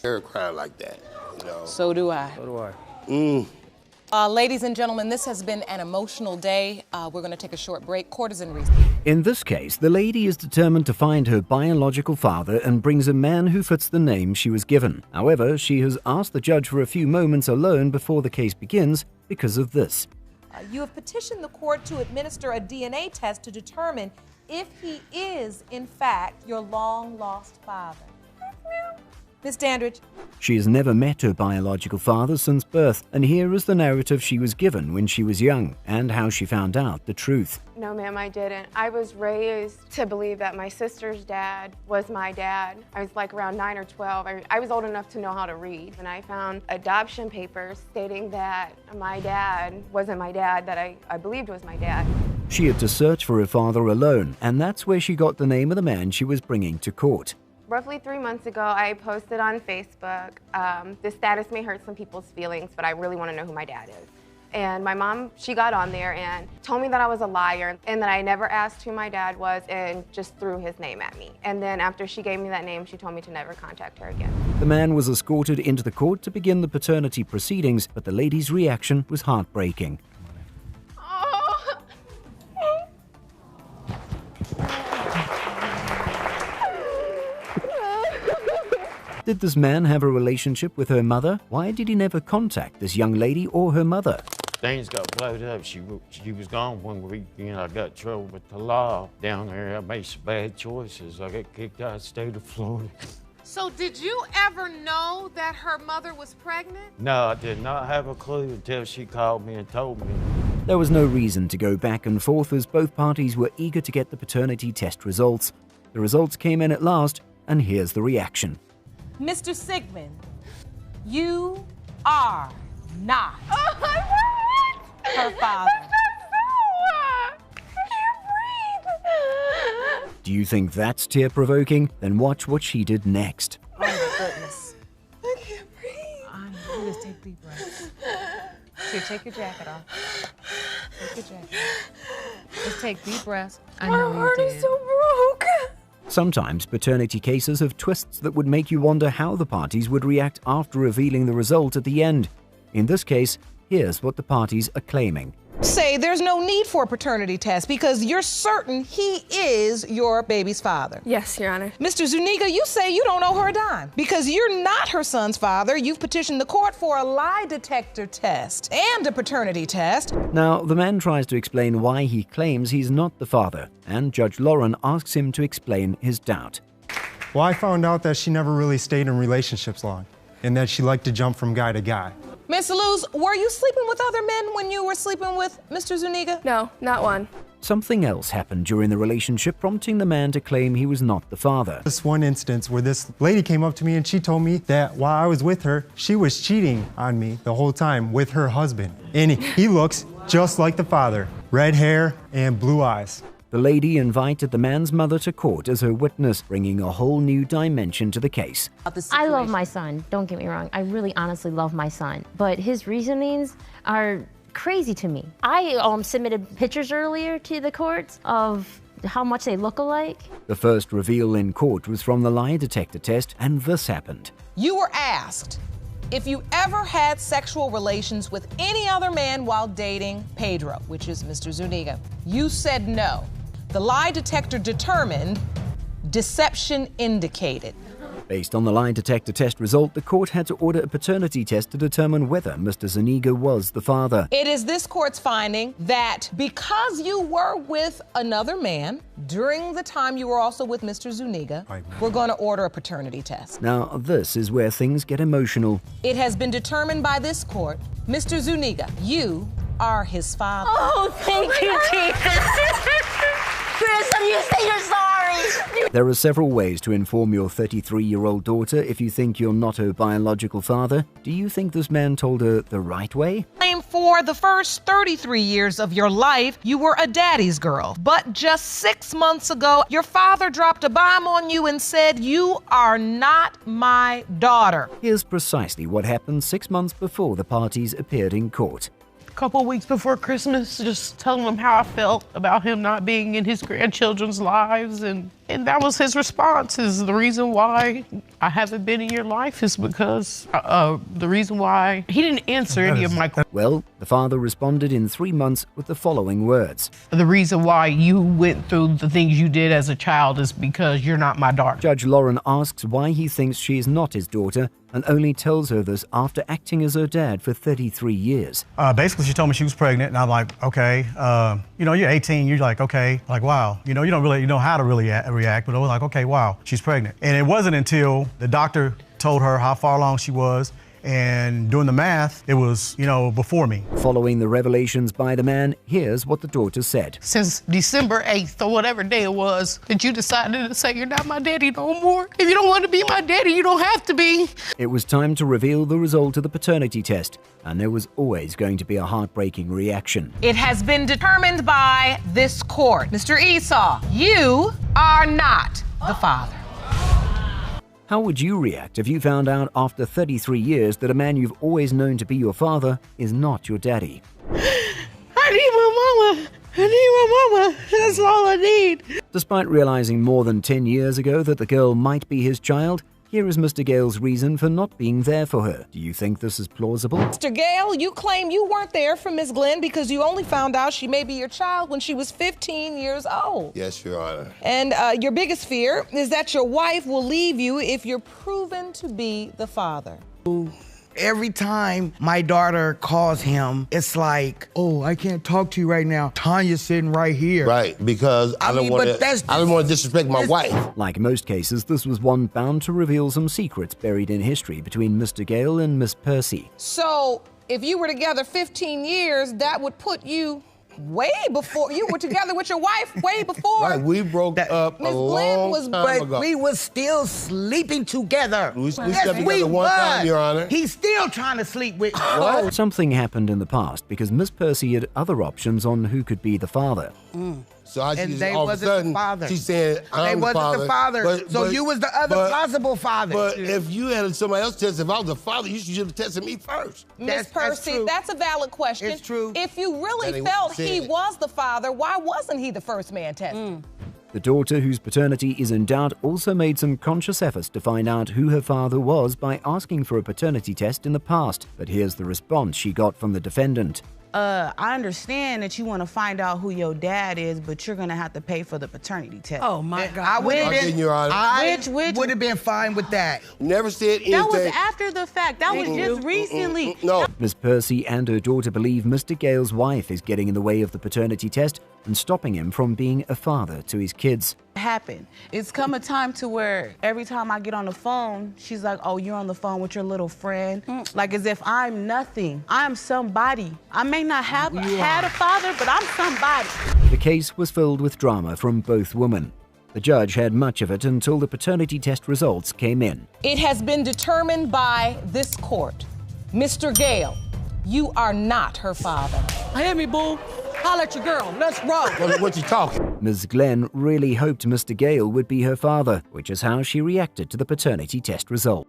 They're a crime like that, you know. So do I. So do I. Ladies and gentlemen, this has been an emotional day. We're going to take a short break. Court is in recess. In this case, the lady is determined to find her biological father and brings a man who fits the name she was given. However, she has asked the judge for a few moments alone before the case begins because of this. You have petitioned the court to administer a DNA test to determine if he is, in fact, your long-lost father. Ms. Dandridge. She has never met her biological father since birth, and here is the narrative she was given when she was young and how she found out the truth. No, ma'am, I didn't. I was raised to believe that my sister's dad was my dad. I was like around 9 or 12. I was old enough to know how to read, and I found adoption papers stating that my dad wasn't my dad, that I believed was my dad. She had to search for her father alone, and that's where she got the name of the man she was bringing to court. Roughly 3 months ago, I posted on Facebook, this status may hurt some people's feelings, but I really want to know who my dad is. And my mom, she got on there and told me that I was a liar and that I never asked who my dad was and just threw his name at me. And then after she gave me that name, she told me to never contact her again. The man was escorted into the court to begin the paternity proceedings, but the lady's reaction was heartbreaking. Did this man have a relationship with her mother? Why did he never contact this young lady or her mother? Things got blowed up. She was gone one week, I got in trouble with the law down there. I made some bad choices. I got kicked out of the state of Florida. So did you ever know that her mother was pregnant? No, I did not have a clue until she called me and told me. There was no reason to go back and forth as both parties were eager to get the paternity test results. The results came in at last, and here's the reaction. Mr. Sigmund, you are not her father. I can't breathe. Do you think that's tear-provoking? Then watch what she did next. Oh my goodness. I can't breathe. You just take deep breaths. Here, take your jacket off. Take your jacket off. Just take deep breaths. I know My heart you is did. so broke. Sometimes paternity cases have twists that would make you wonder how the parties would react after revealing the result at the end. In this case, here's what the parties are claiming. Say there's no need for a paternity test because you're certain he is your baby's father. Yes, Your Honor. Mr. Zuniga, you say you don't owe her a dime because you're not her son's father. You've petitioned the court for a lie detector test and a paternity test. Now, the man tries to explain why he claims he's not the father, and Judge Lauren asks him to explain his doubt. Well, I found out that she never really stayed in relationships long, and that she liked to jump from guy to guy. Miss Luz, were you sleeping with other men when you were sleeping with Mr. Zuniga? No, not one. Something else happened during the relationship, prompting the man to claim he was not the father. This one instance where this lady came up to me and she told me that while I was with her, she was cheating on me the whole time with her husband. And he looks just like the father, red hair and blue eyes. The lady invited the man's mother to court as her witness, bringing a whole new dimension to the case. I love my son, don't get me wrong. I really honestly love my son. But his reasonings are crazy to me. I submitted pictures earlier to the courts of how much they look alike. The first reveal in court was from the lie detector test, and this happened. You were asked if you ever had sexual relations with any other man while dating Pedro, which is Mr. Zuniga. You said no. The lie detector determined deception indicated. Based on the lie detector test result, the court had to order a paternity test to determine whether Mr. Zuniga was the father. It is this court's finding that because you were with another man during the time you were also with Mr. Zuniga, we're going to order a paternity test. Now, this is where things get emotional. It has been determined by this court, Mr. Zuniga, you are his father. Oh, thank you, Jesus. Kristen, you say you're sorry. There are several ways to inform your 33-year-old daughter if you think you're not her biological father. Do you think this man told her the right way? For the first 33 years of your life, you were a daddy's girl. But just 6 months ago, your father dropped a bomb on you and said, "You are not my daughter." Here's precisely what happened 6 months before the parties appeared in court. couple of weeks before Christmas, just telling him how I felt about him not being in his grandchildren's lives. And that was his response, is the reason why I haven't been in your life is because the reason why he didn't answer any of my questions. Well, the father responded in 3 months with the following words. The reason why you went through the things you did as a child is because you're not my daughter. Judge Lauren asks why he thinks she is not his daughter and only tells her this after acting as her dad for 33 years. Basically, she told me she was pregnant, and I'm like, okay. You're 18, you're like, okay, like, wow. You don't really know how to really react, but I was like, okay, wow, she's pregnant. And it wasn't until the doctor told her how far along she was, and doing the math, it was, before me. Following the revelations by the man, here's what the daughter said. Since December 8th or whatever day it was that you decided to say you're not my daddy no more. If you don't want to be my daddy, you don't have to be. It was time to reveal the result of the paternity test, and there was always going to be a heartbreaking reaction. It has been determined by this court. Mr. Esau, you are not the father. How would you react if you found out after 33 years that a man you've always known to be your father is not your daddy? I need my mama. I need my mama. That's all I need. Despite realizing more than 10 years ago that the girl might be his child, here is Mr. Gale's reason for not being there for her. Do you think this is plausible? Mr. Gale, you claim you weren't there for Miss Glenn because you only found out she may be your child when she was 15 years old. Yes, Your Honor. And your biggest fear is that your wife will leave you if you're proven to be the father. Every time my daughter calls him, it's like, oh, I can't talk to you right now. Tanya's sitting right here. Right, because I don't want to disrespect my wife. Like most cases, this was one bound to reveal some secrets buried in history between Mr. Gale and Miss Percy. So, if you were together 15 years, that would put you way before you were together with your wife, way before. Right, we broke up a long time ago. But we was still sleeping together. We slept together one time, Your Honor. He's still trying to sleep with What? Something happened in the past because Miss Percy had other options on who could be the father. So and they wasn't the father. She's saying, I'm they wasn't the father. So you was the other possible father. But if you had somebody else test, if I was the father, you should have tested me first. Miss Percy, that's a valid question. It's true. If you really felt he was the father, why wasn't he the first man tested? The daughter, whose paternity is in doubt, also made some conscious efforts to find out who her father was by asking for a paternity test in the past. But here's the response she got from the defendant. I understand that you want to find out who your dad is, but you're going to have to pay for the paternity test. Oh, my God. I would have been fine with that. Never said anything. That was after the fact. That was just recently. No. Miss Percy and her daughter believe Mr. Gale's wife is getting in the way of the paternity test and stopping him from being a father to his kids. Happen. It's come a time to where every time I get on the phone, she's like, oh, you're on the phone with your little friend. Like as if I'm nothing. I'm somebody. I may not have had a father, but I'm somebody. The case was filled with drama from both women. The judge had much of it until the paternity test results came in. It has been determined by this court. Mr. Gale, you are not her father. Hear me, boo. Holler at your girl. Let's roll. What you talking? Ms. Glenn really hoped Mr. Gale would be her father, which is how she reacted to the paternity test result.